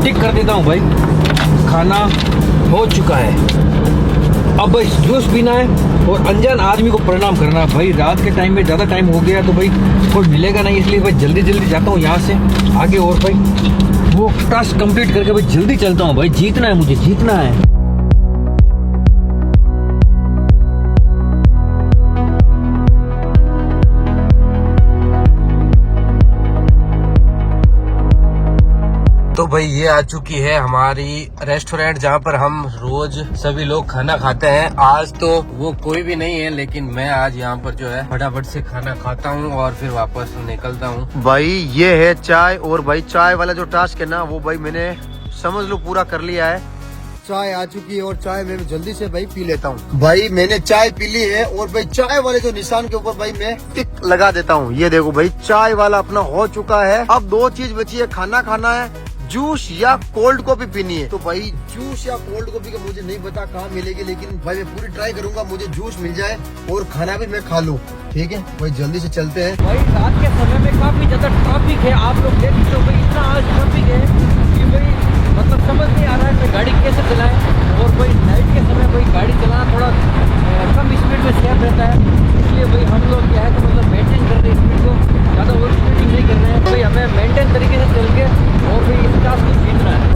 टिक कर देता हूँ भाई। खाना हो चुका है, अब भाई जूस पीना है और अनजान आदमी को प्रणाम करना है। भाई रात के टाइम में ज़्यादा टाइम हो गया तो भाई कोई मिलेगा नहीं, इसलिए भाई जल्दी जाता हूँ यहाँ से आगे, और भाई वो टास्क कंप्लीट करके भाई जल्दी चलता हूँ। भाई जीतना है, मुझे जीतना है। तो भाई ये आ चुकी है हमारी रेस्टोरेंट, जहाँ पर हम रोज सभी लोग खाना खाते हैं। आज तो वो कोई भी नहीं है, लेकिन मैं आज यहाँ पर जो है फटाफट से खाना खाता हूँ और फिर वापस निकलता हूँ। भाई ये है चाय, और भाई चाय वाला जो टास्क है ना वो भाई मैंने समझ लो पूरा कर लिया है। चाय आ चुकी है और चाय मैं जल्दी से भाई पी लेता हूँ। भाई मैंने चाय पी ली है, और भाई चाय वाले जो निशान के ऊपर भाई मैं टिक लगा देता हूँ। ये देखो भाई चाय वाला अपना हो चुका है। अब 2 चीज बची है, खाना खाना है, जूस या कोल्ड कॉफी पीनी है। तो भाई जूस या कोल्ड कॉफी का मुझे नहीं पता कहाँ मिलेगी, लेकिन भाई मैं पूरी ट्राई करूंगा मुझे जूस मिल जाए और खाना भी मैं खा लूँ। ठीक है भाई जल्दी से चलते हैं। भाई रात के समय में काफी ज्यादा ट्रैफिक है, आप लोग देख सकते हो भाई, इतना आज ट्रैफिक है कि भाई मतलब समझ नहीं आ रहा है कि गाड़ी कैसे चलाएं। और भाई नाइट के समय भाई गाड़ी चलाना थोड़ा कम स्पीड में सेफ रहता है, इसलिए भाई हम लोग क्या है कि मतलब मेंटेन कर रहे हैं स्पीड को, ज़्यादा ओवर स्पीडिंग नहीं कर रहे हैं। भाई हमें मेंटेन तरीके से चल के और भाई इस टास्क को जीतना है।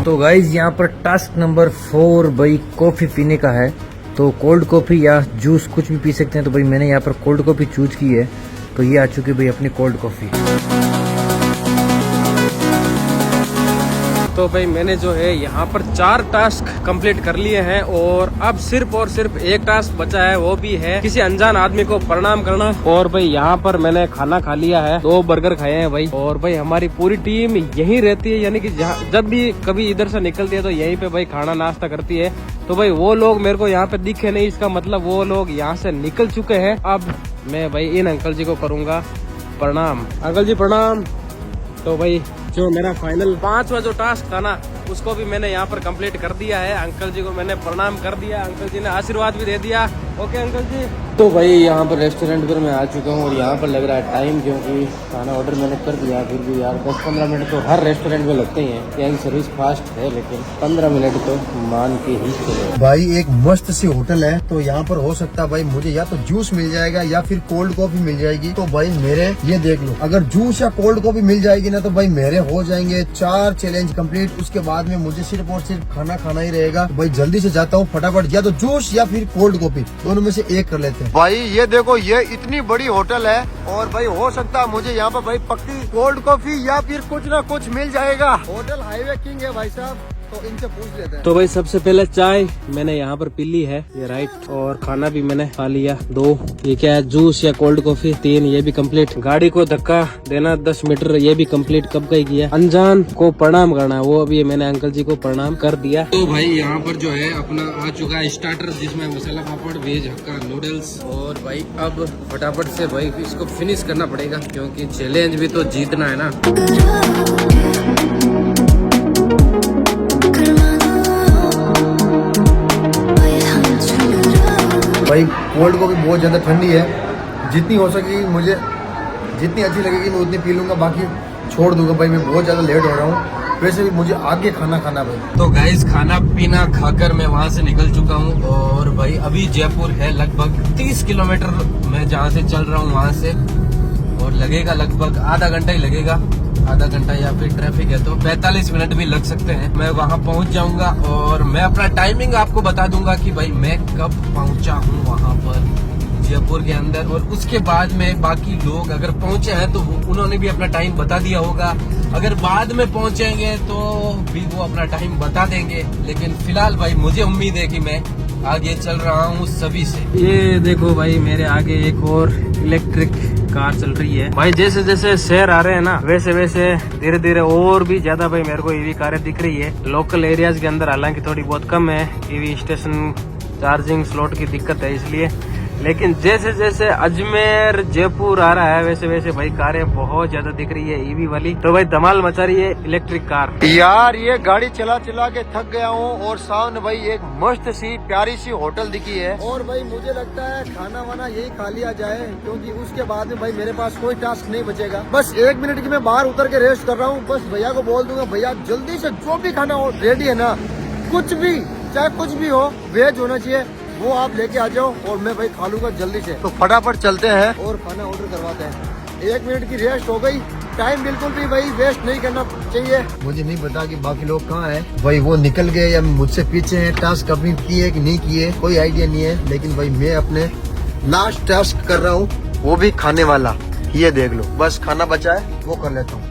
तो गाइज यहाँ पर टास्क नंबर 4 भाई कॉफ़ी पीने का है, तो कोल्ड कॉफ़ी या जूस कुछ भी पी सकते हैं। तो भाई मैंने यहाँ पर कोल्ड कॉफ़ी चूज की है, तो ये आ चुकी है भाई अपनी कोल्ड कॉफ़ी। तो भाई मैंने जो है यहाँ पर 4 टास्क कंप्लीट कर लिए हैं, और अब सिर्फ और सिर्फ एक टास्क बचा है, वो भी है किसी अनजान आदमी को प्रणाम करना। और भाई यहाँ पर मैंने खाना खा लिया है, 2 बर्गर खाए हैं भाई। और भाई हमारी पूरी टीम यहीं रहती है, यानी कि जब भी कभी इधर से निकलती है तो यहीं पे भाई खाना नाश्ता करती है। तो भाई वो लोग मेरे को यहाँ पे दिखे नहीं, इसका मतलब वो लोग यहाँ से निकल चुके हैं। अब मैं भाई इन अंकल जी को करूँगा प्रणाम। अंकल जी प्रणाम। तो भाई जो मेरा फाइनल 5वां जो टास्क था ना, उसको भी मैंने यहाँ पर कंप्लीट कर दिया है। अंकल जी को मैंने प्रणाम कर दिया, अंकल जी ने आशीर्वाद भी दे दिया। ओके अंकल जी। तो भाई यहाँ पर रेस्टोरेंट पर मैं आ चुका हूँ और यहाँ पर लग रहा है टाइम, क्योंकि खाना ऑर्डर मैंने कर दिया। फिर भी यार 10-15 मिनट तो हर रेस्टोरेंट में लगते ही हैं। क्या की सर्विस फास्ट है, लेकिन 15 मिनट तो मान के ही चलो। भाई एक मस्त सी होटल है, तो यहाँ पर हो सकता है भाई मुझे या तो जूस मिल जाएगा या फिर कोल्ड कॉफी मिल जाएगी। तो भाई मेरे ये देख लो, अगर जूस या कोल्ड कॉफी मिल जाएगी ना तो भाई मेरे हो जाएंगे 4 चैलेंज कंप्लीट। उसके बाद में मुझे सिर्फ और सिर्फ खाना खाना ही रहेगा। तो भाई जल्दी से जाता हूँ फटाफट, या तो जूस या फिर कोल्ड कॉफी, दोनों में से एक कर लेते हैं। भाई ये देखो, ये इतनी बड़ी होटल है और भाई हो सकता है मुझे यहाँ पर भाई पक्की कोल्ड कॉफी या फिर कुछ ना कुछ मिल जाएगा। होटल हाईवे किंग है भाई साहब, तो इनसे पूछ लेते हैं। तो भाई सबसे पहले चाय मैंने यहाँ पर पी ली है, ये राइट, और खाना भी मैंने खा लिया 2। ये क्या है, जूस या कोल्ड कॉफी 3, ये भी कंप्लीट। गाड़ी को धक्का देना 10 मीटर, ये भी कंप्लीट कब का ही किया। अनजान को प्रणाम करना है, वो अभी मैंने अंकल जी को प्रणाम कर दिया। तो भाई यहाँ पर जो है अपना आ चुका है स्टार्टर, जिसमें masala papad, veg hakka noodles. और भाई अब फटाफट से भाई इसको फिनिश करना पड़ेगा, क्योंकि चैलेंज भी तो जीतना है ना। भाई कोल्ड कॉफी बहुत ज्यादा ठंडी है, जितनी हो सकेगी मुझे, जितनी अच्छी लगेगी मैं उतनी पी लूंगा, बाकी छोड़ दूंगा। भाई मैं बहुत ज्यादा लेट हो रहा हूँ, वैसे भी मुझे आगे खाना खाना भाई। तो गाइस खाना पीना खाकर मैं वहाँ से निकल चुका हूँ और भाई अभी जयपुर है लगभग 30 किलोमीटर मैं जहाँ से चल रहा हूँ वहाँ से, और लगेगा लगभग आधा घंटा ही लगेगा, आधा घंटा, या फिर ट्रैफिक है तो 45 मिनट भी लग सकते हैं। मैं वहाँ पहुँच जाऊंगा और मैं अपना टाइमिंग आपको बता दूंगा कि भाई मैं कब पहुँचा हूँ वहाँ पर जयपुर के अंदर। और उसके बाद में बाकी लोग अगर पहुँचे हैं तो उन्होंने भी अपना टाइम बता दिया होगा, अगर बाद में पहुँचेंगे तो भी वो अपना टाइम बता देंगे। लेकिन फिलहाल भाई मुझे उम्मीद है कि मैं आगे चल रहा हूँ सभी से। ये देखो भाई मेरे आगे एक और इलेक्ट्रिक कार चल रही है। भाई जैसे जैसे शहर आ रहे हैं ना, वैसे वैसे धीरे धीरे और भी ज्यादा भाई मेरे को ईवी कारें दिख रही है। लोकल एरियाज के अंदर हालांकि थोड़ी बहुत कम है, ईवी स्टेशन चार्जिंग स्लॉट की दिक्कत है इसलिए। लेकिन जैसे जैसे अजमेर जयपुर आ रहा है वैसे वैसे भाई कारें बहुत ज्यादा दिख रही है ईवी वाली। तो भाई धमाल मचा रही है इलेक्ट्रिक कार। यार ये गाड़ी चला चला के थक गया हूँ और सामने भाई एक मस्त सी प्यारी सी होटल दिखी है, और भाई मुझे लगता है खाना वाना यही खा लिया जाए, क्योंकि उसके बाद में भाई मेरे पास कोई टास्क नहीं बचेगा। बस 1 मिनट की मैं बाहर उतर के रेस्ट कर रहा हूँ। बस भैया को बोल दूंगा, भैया जल्दी से जो भी खाना हो रेडी है ना, कुछ भी चाहे कुछ भी हो, वेज होना चाहिए, वो आप लेके आ जाओ और मैं भाई खा लूंगा जल्दी से। तो फटाफट चलते हैं और खाना ऑर्डर करवाते हैं। 1 मिनट की रेस्ट हो गई, टाइम बिल्कुल भी भाई वेस्ट नहीं करना चाहिए। मुझे नहीं पता कि बाकी लोग कहाँ हैं, भाई वो निकल गए या मुझसे पीछे हैं, टास्क कंप्लीट किए कि नहीं किए कोई आइडिया नहीं है। लेकिन भाई मैं अपने लास्ट टास्क कर रहा हूँ, वो भी खाने वाला। ये देख लो, बस खाना बचा है वो कर लेता हूँ।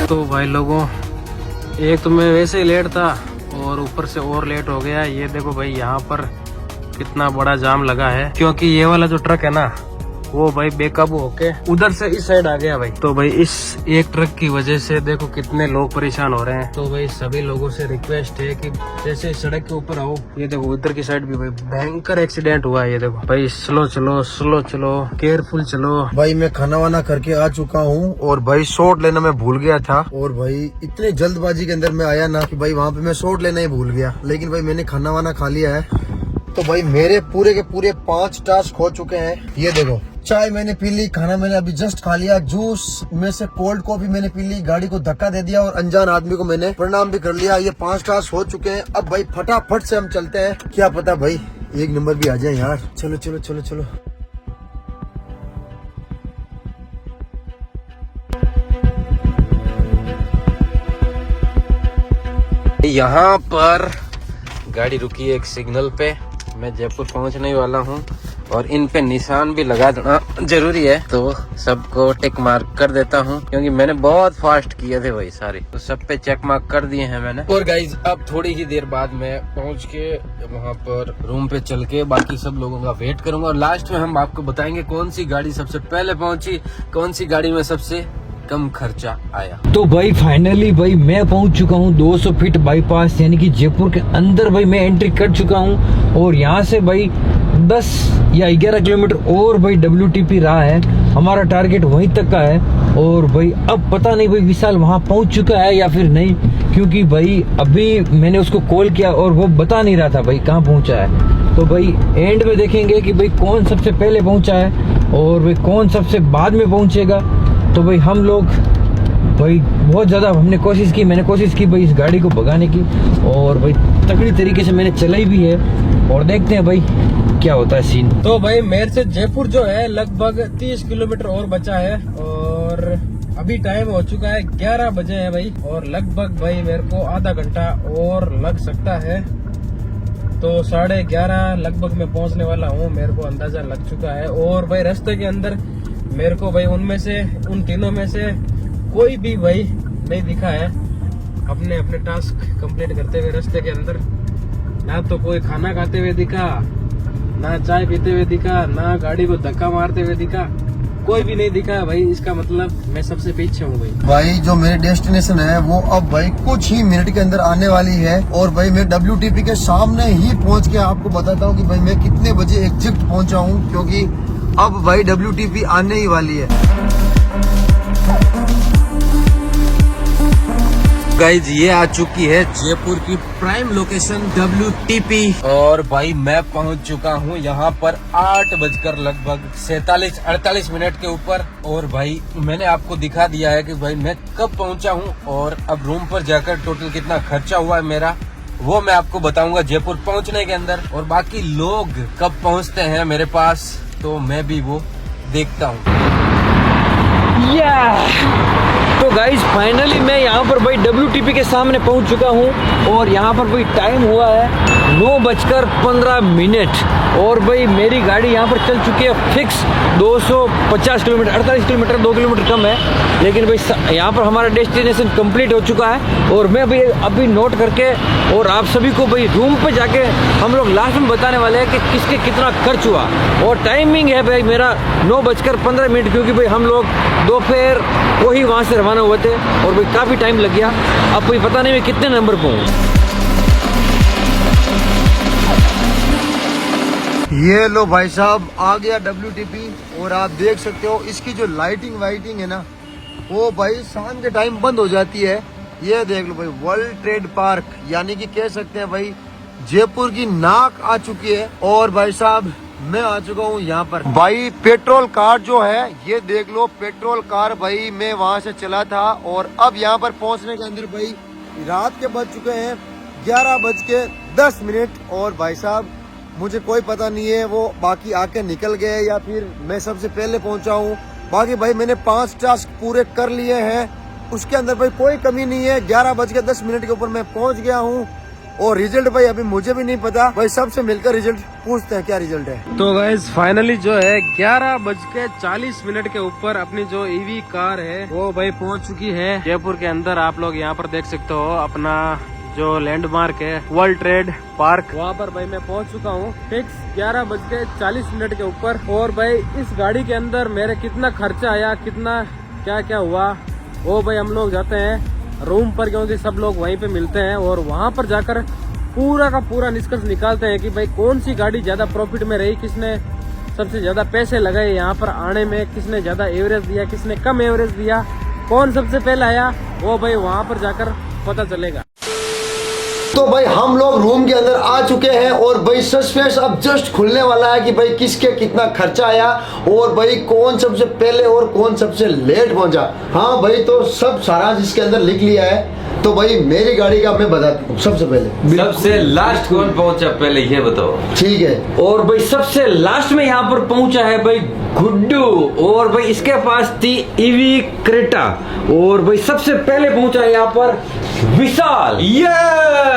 तो भाई लोगों, एक तो मैं वैसे ही लेट था और ऊपर से और लेट हो गया। ये देखो भाई यहाँ पर कितना बड़ा जाम लगा है, क्योंकि ये वाला जो ट्रक है ना वो भाई बेकाबू होके उधर से इस साइड आ गया भाई। तो भाई इस एक ट्रक की वजह से देखो कितने लोग परेशान हो रहे हैं। तो भाई सभी लोगों से रिक्वेस्ट है कि जैसे सड़क के ऊपर आओ। ये देखो उधर की साइड भी भाई भयंकर एक्सीडेंट हुआ है। ये देखो भाई स्लो चलो, स्लो चलो, केयरफुल चलो। भाई मैं खाना वाना करके आ चुका हूँ और भाई शॉट लेना मैं भूल गया था, और भाई इतनी जल्दबाजी के अंदर मैं आया ना कि भाई वहाँ पे मैं शॉट लेना ही भूल गया। लेकिन भाई मैंने खाना वाना खा लिया है। तो भाई मेरे पूरे के पूरे 5 टास्क हो चुके हैं। ये देखो, चाय मैंने पी ली, खाना मैंने अभी जस्ट खा लिया, जूस में से कोल्ड कॉफी मैंने पी ली, गाड़ी को धक्का दे दिया और अनजान आदमी को मैंने प्रणाम भी कर लिया। ये 5 टास्क हो चुके हैं। अब भाई फटाफट से हम चलते हैं, क्या पता भाई 1 नंबर भी आ जाए यार। चलो चलो चलो चलो। यहाँ पर गाड़ी रुकी है एक सिग्नल पे, मैं जयपुर पहुंचने वाला हूँ और इन पे निशान भी लगा देना जरूरी है। तो सबको टिक मार्क कर देता हूँ, क्योंकि मैंने बहुत फास्ट किए थे भाई सारे, तो सब पे चेक मार्क कर दिए हैं मैंने। और गाइज अब थोड़ी ही देर बाद मैं पहुँच के वहाँ पर रूम पे चल के बाकी सब लोगों का वेट करूंगा, और लास्ट में हम आपको बताएंगे कौन सी गाड़ी सबसे पहले पहुंची, कौन सी गाड़ी में सबसे कम खर्चा आया। तो भाई फाइनली भाई मैं पहुंच चुका हूं 200 फीट बाईपास, यानी कि जयपुर के अंदर भाई मैं एंट्री कर चुका हूं। और यहां से भाई 10 या 11 किलोमीटर और भाई WTP रहा है। हमारा टारगेट वहीं तक का है। और भाई अब पता नहीं भाई विशाल वहां पहुंच चुका है या फिर नहीं, क्योंकि भाई अभी मैंने उसको कॉल किया और वो बता नहीं रहा था भाई कहाँ पहुंचा है। तो भाई एंड में देखेंगे कि भाई कौन सबसे पहले पहुंचा है और भाई कौन सबसे बाद में पहुंचेगा। तो भाई हम लोग भाई बहुत ज़्यादा मैंने कोशिश की भाई इस गाड़ी को भगाने की, और भाई तगड़ी तरीके से मैंने चलाई भी है, और देखते हैं भाई क्या होता है सीन। तो भाई मेरे से जयपुर जो है लगभग 30 किलोमीटर और बचा है, और अभी टाइम हो चुका है 11 बजे है भाई, और लगभग भाई मेरे को आधा घंटा और लग सकता है। तो 11:30 लगभग मैं पहुंचने वाला हूं, मेरे को अंदाजा लग चुका है। और भाई रास्ते के अंदर मेरे को भाई उन तीनों में से कोई भी भाई नहीं दिखा है अपने टास्क कंप्लीट करते हुए रास्ते के अंदर। ना तो कोई खाना खाते हुए दिखा, ना चाय पीते हुए दिखा, ना गाड़ी को धक्का मारते हुए दिखा, कोई भी नहीं दिखा भाई। इसका मतलब मैं सबसे पीछे हूँ भाई जो मेरी डेस्टिनेशन है वो अब भाई कुछ ही मिनट के अंदर आने वाली है, और भाई मैं WTP के सामने ही पहुंच के आपको बताता हूँ कि भाई मैं कितने बजे एग्जैक्ट पहुंचा हूँ, क्योंकि अब भाई WTP आने ही वाली है। गाइज ये आ चुकी है जयपुर की प्राइम लोकेशन WTP, और भाई मैं पहुंच चुका हूं यहाँ पर 8 बजकर लगभग 47-48 मिनट के ऊपर। और भाई मैंने आपको दिखा दिया है कि भाई मैं कब पहुंचा हूं, और अब रूम पर जाकर टोटल कितना खर्चा हुआ है मेरा, वो मैं आपको बताऊंगा जयपुर पहुंचने के अंदर। और बाकी लोग कब पहुंचते हैं मेरे पास तो मैं भी वो देखता हूँ। तो गाइज फाइनली मैं यहाँ पर भाई WTP के सामने पहुँच चुका हूँ, और यहाँ पर भाई टाइम हुआ है 9:15, और भाई मेरी गाड़ी यहाँ पर चल चुकी है फिक्स 250 किलोमीटर, 48 किलोमीटर, 2 किलोमीटर कम है। लेकिन भाई यहाँ पर हमारा डेस्टिनेशन कंप्लीट हो चुका है, और मैं भाई अभी नोट करके और आप सभी को भाई रूम पे जाके हम लोग लास्ट में बताने वाले हैं कि किसके कितना खर्च हुआ। और टाइमिंग है भाई मेरा 9:15, क्योंकि भाई हम लोग दोपहर को ही वहाँ से रवाना हुए थे, और भाई काफ़ी टाइम लग गया। अब कोई पता नहीं मैं कितने नंबर पे हूँ। ये लो भाई साहब आ गया WTP, और आप देख सकते हो इसकी जो लाइटिंग वाइटिंग है ना वो भाई शाम के टाइम बंद हो जाती है। ये देख लो भाई वर्ल्ड ट्रेड पार्क, यानी कि कह सकते हैं भाई जयपुर की नाक आ चुकी है। और भाई साहब मैं आ चुका हूँ यहाँ पर। भाई पेट्रोल कार जो है ये देख लो, पेट्रोल कार भाई मैं वहाँ से चला था, और अब यहाँ पर पहुँचने के अंदर भाई रात के बज चुके हैं 11:10। और भाई साहब मुझे कोई पता नहीं है वो बाकी आके निकल गए या फिर मैं सबसे पहले पहुंचा हूँ। बाकी भाई मैंने 5 टास्क पूरे कर लिए हैं, उसके अंदर भाई कोई कमी नहीं है। 11:10 के ऊपर मैं पहुंच गया हूँ, और रिजल्ट भाई अभी मुझे भी नहीं पता। भाई सबसे मिलकर रिजल्ट पूछते हैं क्या रिजल्ट है। तो गाइस फाइनली जो है 11:40 के ऊपर अपनी जो EV कार है वो भाई पहुंच चुकी है जयपुर के अंदर। आप लोग यहाँ पर देख सकते हो अपना जो लैंडमार्क है वर्ल्ड ट्रेड पार्क, वहाँ पर भाई मैं पहुंच चुका हूँ फिक्स 11:40 के ऊपर। और भाई इस गाड़ी के अंदर मेरे कितना खर्चा आया, कितना क्या क्या हुआ, वो भाई हम लोग जाते हैं रूम पर, क्योंकि सब लोग वहीं पे मिलते हैं, और वहाँ पर जाकर पूरा का पूरा निष्कर्ष निकालते हैं कि भाई कौन सी गाड़ी ज्यादा प्रॉफिट में रही, किसने सबसे ज्यादा पैसे लगाए यहाँ पर आने में, किसने ज्यादा एवरेज दिया, किसने कम एवरेज दिया, कौन सबसे पहले आया, वो भाई वहाँ पर जाकर पता चलेगा। तो भाई हम लोग रूम के अंदर आ चुके हैं, और भाई सस्पेंस अब जस्ट खुलने वाला है कि भाई किसके कितना खर्चा आया, और भाई कौन सबसे पहले और कौन सबसे लेट पहुंचा। हाँ भाई तो सब सारा इसके अंदर लिख लिया है। तो भाई मेरी गाड़ी का मैं बताता हूँ सबसे पहले। सबसे लास्ट कौन पहुंचा पहले ये बताओ। ठीक है, और भाई सबसे लास्ट में यहाँ पर पहुंचा है भाई गुड्डू, और भाई इसके पास थी EV क्रेटा, और भाई सबसे पहले पहुंचा है यहाँ पर विशाल।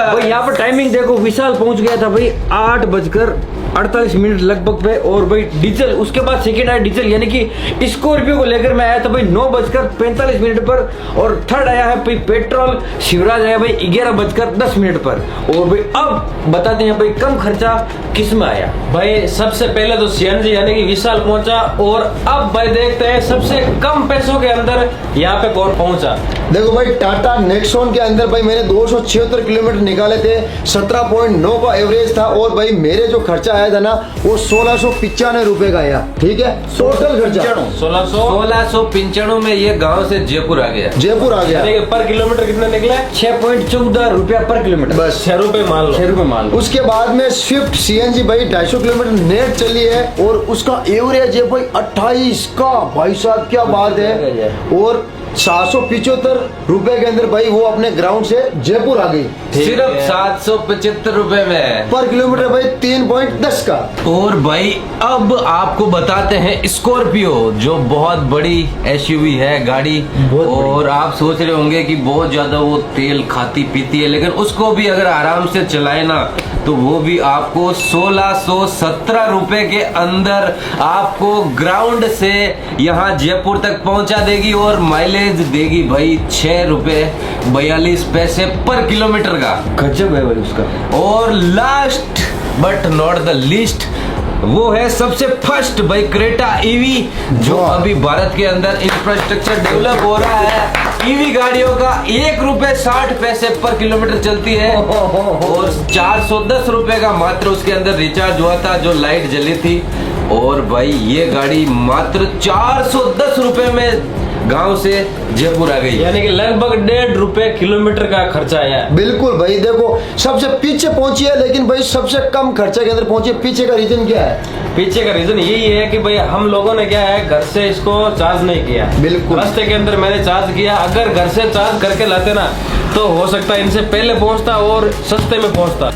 भाई यहाँ पर टाइमिंग देखो, विशाल पहुंच गया था भाई 8:48 लगभग पे, और भाई डीजल उसके बाद सेकेंड आया डीजल, यानी कि स्कॉर्पियो को लेकर मैं आया था भाई 9:45 पर, और थर्ड आया है भाई पेट्रोल शिवराज आया भाई 11:10 पर। और भाई अब बताते हैं भाई कम खर्चा किस में आया। भाई सबसे पहले तो CNG यानी कि विशाल पहुंचा, और अब भाई देखते हैं सबसे कम पैसों के अंदर यहाँ पे कौन पहुंचा। देखो भाई टाटा नेक्सॉन के अंदर भाई मैंने 276 किलोमीटर निकाले थे, 17.9 का एवरेज था और भाई मेरे जो खर्चा आया था ना वो 1695 रुपए का आया। ठीक है, टोटल खर्चा 1695 में ये गांव से जयपुर आ गया। जयपुर आ गया। पर किलोमीटर कितना निकला? 6.14 रुपया पर किलोमीटर। बस 6 रुपए मान लो। 6 रुपए मान लो। उसके बाद में स्विफ्ट सीएनजी भाई 250 किलोमीटर नेट चली है और उसका एवरेज है भाई 28 का। भाई साहब क्या बात है। और 775 रुपए के अंदर भाई वो अपने ग्राउंड से जयपुर आ गई सिर्फ 775 रुपए में पर किलोमीटर भाई 3.10 का। और भाई अब आपको बताते हैं स्कॉर्पियो, जो बहुत बड़ी एसयूवी है गाड़ी। और आप सोच रहे होंगे कि बहुत ज्यादा वो तेल खाती पीती है, लेकिन उसको भी अगर आराम से चलाए ना तो वो भी आपको 1617 रुपए के अंदर आपको ग्राउंड से यहाँ जयपुर तक पहुंचा देगी और माइलेज देगी भाई 6 रुपए 42 पैसे पर किलोमीटर का। गजब है भाई उसका। और last but not the least वो है सबसे फर्स्ट भाई क्रेटा ईवी, जो अभी भारत के अंदर इंफ्रास्ट्रक्चर डेवलप हो रहा है। ईवी गाड़ियों का 1 रुपए 60 पैसे पर किलोमीटर चलती है और 410 रुपए का मात्र उसके अंदर रिचार्ज हुआ था जो लाइट जली थी। और भाई ये गाड़ी मात्र 410 रुपए में गांव से जयपुर आ गई, यानी कि लगभग 1.5 रुपए किलोमीटर का खर्चा आया। बिल्कुल भाई, देखो सबसे पीछे पहुंची है लेकिन भाई सबसे कम खर्चे के अंदर पहुंची है। पीछे का रीजन क्या है? पीछे का रीजन यही है कि भाई हम लोगों ने क्या है, घर से इसको चार्ज नहीं किया। बिल्कुल। रास्ते के अंदर मैंने चार्ज किया। अगर घर से चार्ज करके लाते ना तो हो सकता है इनसे पहले पहुंचता और सस्ते में पहुंचता।